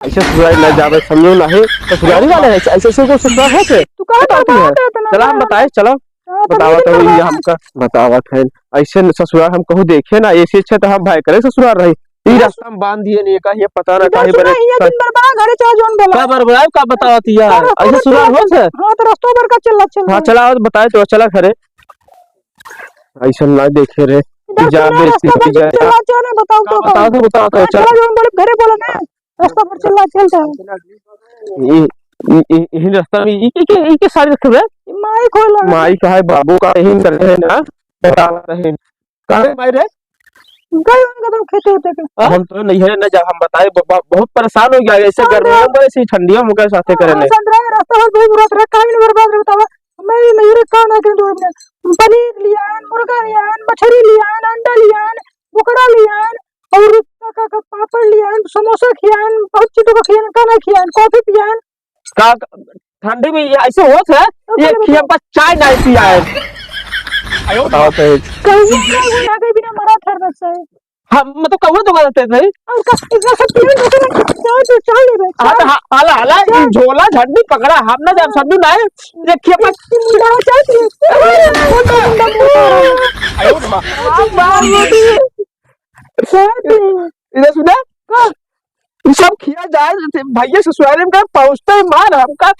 ऐसे ससुराल न जावे, समझो नहीं ससुराली वाले ऐसे ऐसे को ससुराल है के तू कहाँ बताती है। बताते इतना चला हम बताए, चलो बतावा तो ये हमका बतावत है। ऐसे ससुराल हम कहूँ देखे ना, ऐसे अच्छा तो हम भाई करे ससुराल रही ई रास्ता में बांध दिए नहीं का, ये पता ना काहे बरे दिन भर बड़ा घरे चला जोन बोला का बरबराय का बतावत यार ऐसे ससुराल हो से। हां तो रास्ता भर का चल हां चला और बताए तो चला घरे ऐसा ना देखे रे जा बेइज्जती हो जाए। चला चल बताओ तो बताओ तो चला जोन बोले घरे बोला ना रास्ता पर चलता यही रास्ता में ई के सारी रखे रे माई खोला माई का है बाबू का यही कर रहे हैं ना बतावा रहे काहे माई रे गए उनका तो खेते होते के हम तो नहीं है ना, जब हम बताए बहुत परेशान हो गया ऐसे गर्मियों में ऐसे ठंडियों में कैसे साथे करे नहीं संतरा रास्ता पर बहुत बुरा रखा भी नहीं बर्बाद रे बतावा मैं नहीं रे काम है दो में पनीर लियान, मुर्गा लियान, मछली लियान, अंडा लियान, बुकरा लियान और का पापड़ लियान, समोसा खियान, बहुत चीजों का खियान, खाना खियान, कॉफी पियान का ठंडी में ऐसे होत है ये खिया पर चाय नहीं पिया है आयो बताओ तो कहीं ना कहीं बिना मरा थर बस है हम मतलब कौन तो करते नहीं और का इतना सब पीने चाय ले बे हाला हाला ये झोला झंडी पकड़ा हम ना जब सब नहीं देखिए पर मुंडा चाय आयो मां इधर सुना ये सब खिया जाए भैया ससुराल में पहुंचते ही मार हमका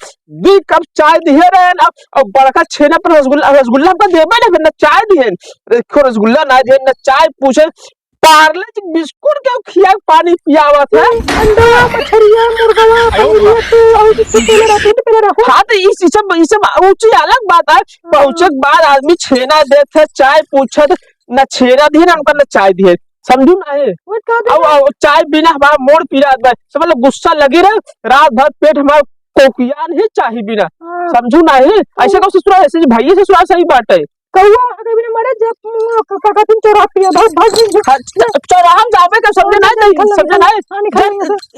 2 कप चाय दिए रहे ना और बड़का छेना पर रसगुल्ला हमका देबे ना, फिर ना चाय दिए देखो रसगुल्ला ना दिए ना चाय पूछे पार्ले जी बिस्कुट के खिया पानी पियावत है अंडा मछलियां मुर्गा और पहले रखो हाँ तो इस सब ऊंची अलग बात है। पहुंचे के बाद आदमी छेना देते चाय पूछत ना छेना दिए ना हमका ना चाय दिए समझू ना है अब चाय बिना हमारा मोड़ पी रहा है समझ लो गुस्सा लगी रहे रात भर पेट हमारा कोकियान है चाय बिना समझू ना है ऐसे को ससुराल ऐसे भैया ससुराल सही बात है कौवा हके बिना मरे जब काका तुम चोरा पिया भाग चौराहा जावे का समझे नहीं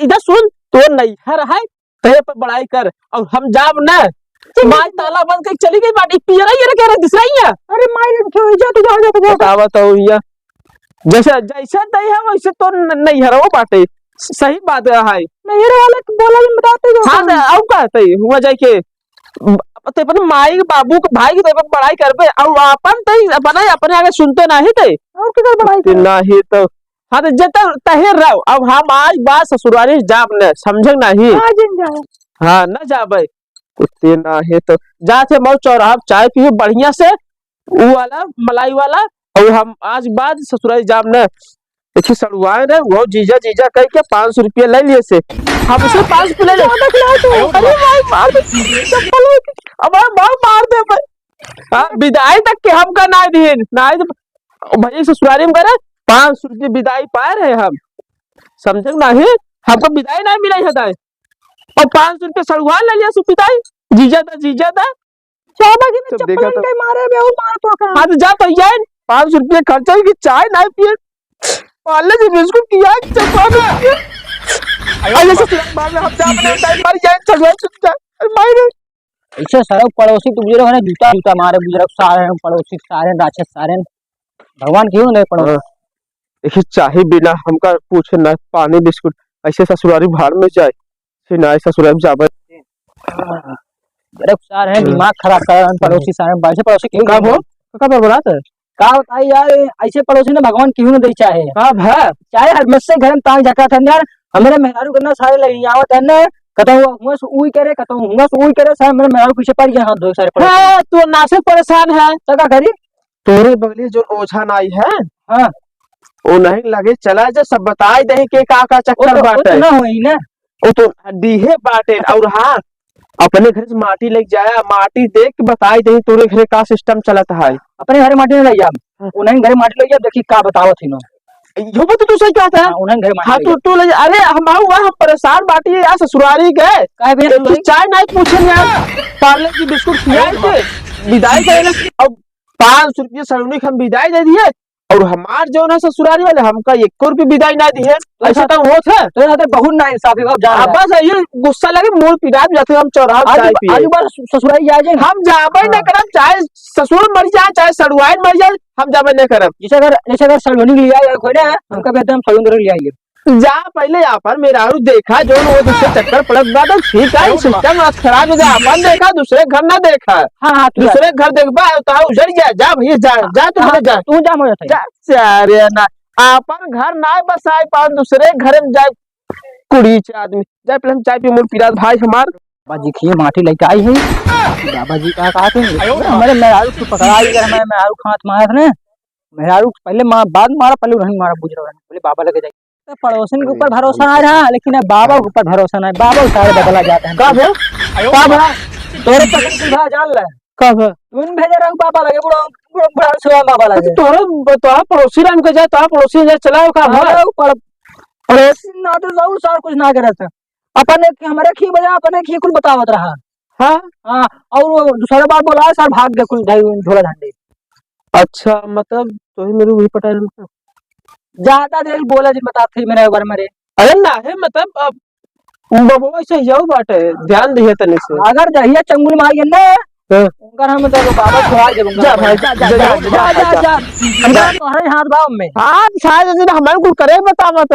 इधर सुन तो नहीं है कहे पर बड़ाई कर और हम जाब ना माई ताला बंद कर चली गई बाटी पिया रही है कह रहे दिस रही है अरे माई ने जा तू जा बतावत हो ये जैसे जैसे नहीं है वैसे तो नहीं है वो बातें सही बात है नहीं रे वाले बोला भी बताते हो हां अब कहते हुआ जाए के ते अपन माई बाबू के भाई की तो पढ़ाई करबे और अपन तई अपने अपने आगे सुनते नहीं थे और किधर पढ़ाई कर नहीं तो हां तो जत तहे रहो अब हम आज बात ससुराली जाब ने समझ नहीं आज जाओ हां न जाबे कुत्ते ना है तो जाते मौ चौराहा चाय पियो बढ़िया से वो वाला मलाई वाला और हम आज बाद ससुराली जाब ने देखिए सड़ुआए ने वो जीजा जीजा कह के 500 रुपया ले लिए से हम उसे 5 रुपया ले अरे भाई मार दे चप्पल अब मार दे हां विदाई तक के हम का ना दिए ना भैया ससुराली में करे 500 रुपया विदाई पाए रहे हम समझे नहीं हमको विदाई नहीं मिला है और 500 रुपया सड़ुआ ले लिया सु विदाई जीजा था चौबा की चप्पल के मारे बे और मार तो का हां तो जा तो यार 500 रुपया खर्चा की चाय नहीं पिए पाले जी बिस्कुट किया चप्पल अरे ससुराल बाद में हम जा बने टाइम मार जाए चढ़वा चुपचाप अरे मार ऐसे सारे पड़ोसी तो बुजुर्ग है जूता जूता मारे बुजुर्ग सारे हैं पड़ोसी सारे राक्षस सारे भगवान क्यों नहीं पड़ोसी देखिए चाहे बिना हमका पूछे ना पानी बिस्कुट ऐसे ससुराली भाड़ में जाए फिर ना ससुराल में जावे बुजुर्ग सारे हैं दिमाग खराब कर रहे हैं पड़ोसी सारे वैसे पड़ोसी क्यों कब हो कब बरात है का बताई यार ऐसे पड़ोसी ने भगवान क्यों नहीं दे चाहे कब है चाहे हर में से घर में तांग झका था यार हमारे मेहरारू करना सारे लगी आवत है ना कतो हुआ सो उई करे कतो हुआ सो उई करे सारे मेरे मेहरारू पीछे पड़ गए हां दो सारे पड़ोसी हां तो ना से परेशान है तो का करी तोरे बगली जो ओझा नाई है हां वो नहीं लगे चला जो सब बताई दे के का चक्कर बाटे ना होई ना वो तो डीहे बाटे और हां अपने घर से माटी लेके जाया माटी देख के बताई दे तोरे घर का सिस्टम चलता है अपने घर माटी ले जा उन्हें घर माटी ले जा देखी का बतावत थी नो यो तो तू सही कहता है उन्हें घर माटी हां तो ले अरे हम हुआ हम परेशान बाटी यार ससुराली गए काहे बिना चाय नहीं पूछे यार पार्ले की बिस्कुट खिलाए थे विदाई करे अब 500 रुपया सड़ुनी हम विदाई दे दिए और हमार जो ना ससुराली वाले हमका 1 रुपया विदाई ना दिए ऐसा तो होत है तो यहाँ बहुत ना इंसाफी अब जा बस ये गुस्सा लगे मोर पिटा जाते हम चौराहा चाय पिए आज बार ससुराली जाए हम जाबे न करब चाहे ससुर मर जाए चाहे सड़ुआइन मर जाए हम जाबे न करब जैसे अगर सड़ोनी लिया या कोई ना हमका कहते हम सड़ोनी ले आइए जा पहले अपन मेहरारू देखा जो वो दूसरे चक्कर पड़त बा तो ठीक है सिस्टम आज खराब हो गया अपन देखा दूसरे घर ना देखा हाँ तू जा, दूसरे घर देखबा तो उजड़ जा जा भैया जा जा तू हाँ, घरे जा तू जा मोजा जा अरे ना अपन घर ना बसाए पा दूसरे घर में जाए कुड़ी चे आदमी जाए पहले हम चाय पी मुर पिरात भाई हमार बाबा जी माटी लेके आई है बाबा जी का कहा थे हमारे मेहरारू को पकड़ा ही कर हमारे मेहरारू खात मारा था ना मेहरारू पहले बाद मारा पहले नहीं मारा बुझ रहा बोले बाबा लगे जाए तो पड़ोसन के ऊपर भरोसा आ रहा लेकिन अब बाबा के ऊपर भरोसा नहीं बाबा सारे बदला जाते हैं कब है कब है तोरे तक सुधा जान ले कब है तुम भेजे रहो बाबा लगे बुढ़ा बुढ़ा सुहा बाबा लगे तोरा पड़ोसी राम के जाए तोरा पड़ोसी जाए चलाओ का हमारे ऊपर पड़ोसी ना तो जाऊ सार कुछ ना करे था अपन हमारे खी बजा अपने खी कुल बतावत रहा हाँ हाँ और वो दूसरा बार बोला सर भाग गए कुल झोला झंडे अच्छा मतलब तो ही मेरे वही पटा ज्यादा देर बोला जी बताते मेरे बारे में अरे ना है मतलब अब बबुआ से जाओ बाटे ध्यान दिए तने से अगर जहिया चंगुल मारिए ना उनका हम तो बाबा छुड़ा देंगे जा भाई जा जा जा जा जा जा जा हाथ भाव में हाँ शायद हमारे को करे बता मत